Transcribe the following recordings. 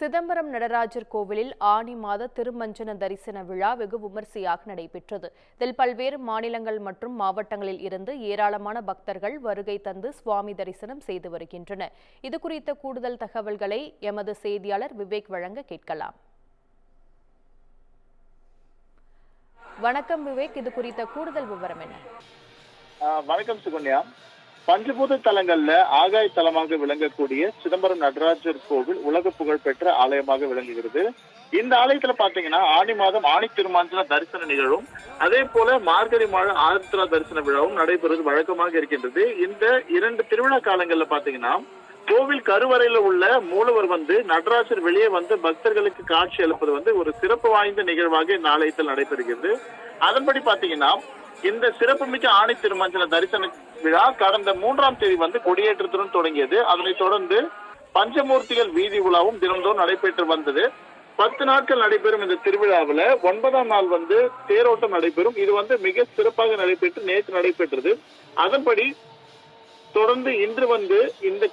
சிதம்பரம் நடராஜர் கோவிலில் ஆனி மாத திருமஞ்சன தரிசன விழா வெகு விமரிசையாக நடைபெற்றது. இதில் பல்வேறு மாநிலங்கள் மற்றும் மாவட்டங்களில் இருந்து ஏராளமான பக்தர்கள் வருகை தந்து சுவாமி தரிசனம் செய்து வருகின்றனர். இதுகுறித்த கூடுதல் தகவல்களை எமது செய்தியாளர் விவேக் வழங்க கேட்கலாம். வணக்கம் விவேக், இது குறித்த கூடுதல் விவரம் என்ன? வணக்கம் சுகன்யா. பஞ்சபூத தலங்கள்ல ஆகாய தலமாக விளங்கக்கூடிய சிதம்பரம் நடராஜர் கோவில் உலக புகழ் பெற்ற ஆலயமாக விளங்குகிறது. இந்த ஆலயத்துல பாத்தீங்கன்னா ஆனி மாதம் ஆணி திருமஞ்சன தரிசன நிகழ்வும் அதே போல மார்கழி மாதம் ஆருத்ரா தரிசன விழாவும் நடைபெறுவது வழக்கமாக இருக்கின்றது. இந்த இரண்டு திருவிழா காலங்கள்ல பாத்தீங்கன்னா கோவில் கருவறையில உள்ள மூலவர் நடராஜர் வெளியே பக்தர்களுக்கு காட்சி அளிப்பது ஒரு சிறப்பு வாய்ந்த நிகழ்வாக இந்த ஆலயத்தில் நடைபெறுகிறது. அதன்படி பாத்தீங்கன்னா இந்த சிறப்புமிக்க ஆணி திருமஞ்சன தரிசன விழா கடந்த 3ஆம் தேதி கொடியேற்றத்துடன் தொடங்கியது. அதனைத் தொடர்ந்து பஞ்சமூர்த்திகள் வீதி உலாவும் தினந்தோறும் நடைபெற்று வந்தது. 10 நாட்கள் நடைபெறும் இந்த திருவிழாவில் 9ஆம் நாள் தேரோட்டம் நடைபெறும். இது மிக சிறப்பாக நடைபெற்று நேற்று நடைபெற்றது. அதன்படி தொடர்ந்து இன்று இந்த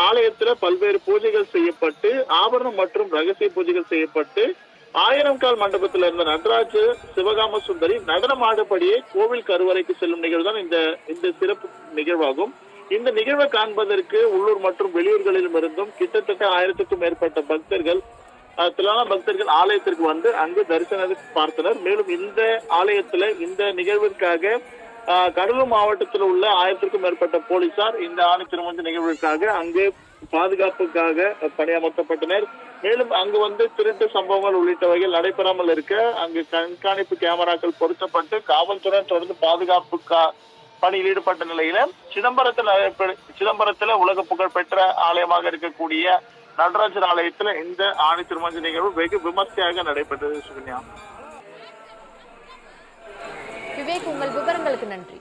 ஆலயத்துல பல்வேறு பூஜைகள் செய்யப்பட்டு ஆபரணம் மற்றும் ரகசிய பூஜைகள் செய்யப்பட்டு 1000 கால் மண்டபத்தில் இருந்த நடராஜர் சிவகாம சுந்தரி நடனம் ஆடப்படியே கோவில் கருவறைக்கு செல்லும் நிகழ்வு தான் இந்த சிறப்பு நிகழ்வாகும். இந்த நிகழ்வை காண்பதற்கு உள்ளூர் மற்றும் வெளியூர்களிலும் இருந்தும் கிட்டத்தட்ட 1000க்கும் மேற்பட்ட பக்தர்கள் திரளான பக்தர்கள் ஆலயத்திற்கு அங்கு தரிசனத்தை பார்த்தனர். மேலும் இந்த ஆலயத்துல இந்த நிகழ்விற்காக கடலூர் மாவட்டத்தில் உள்ள 1000க்கும் மேற்பட்ட போலீசார் இந்த ஆணி திருமஞ்ச நிகழ்விற்காக அங்கு பாதுகாப்புக்காக பணியமர்த்தப்பட்டனர். மேலும் அங்கு திருட்டு சம்பவங்கள் உள்ளிட்ட வகையில் நடைபெறாமல் இருக்க அங்கு கண்காணிப்பு கேமராக்கள் பொருத்தப்பட்டு காவல்துறையினர் தொடர்ந்து பாதுகாப்பு பணியில் ஈடுபட்ட நிலையில சிதம்பரத்துல உலக புகழ் பெற்ற ஆலயமாக இருக்கக்கூடிய நடராஜர் ஆலயத்துல இந்த ஆணி திருமஞ்ச நிகழ்வு வெகு விமர்சையாக நடைபெற்றது. சுகன்யா. விவேக், உங்கள் விவரங்களுக்கு நன்றி.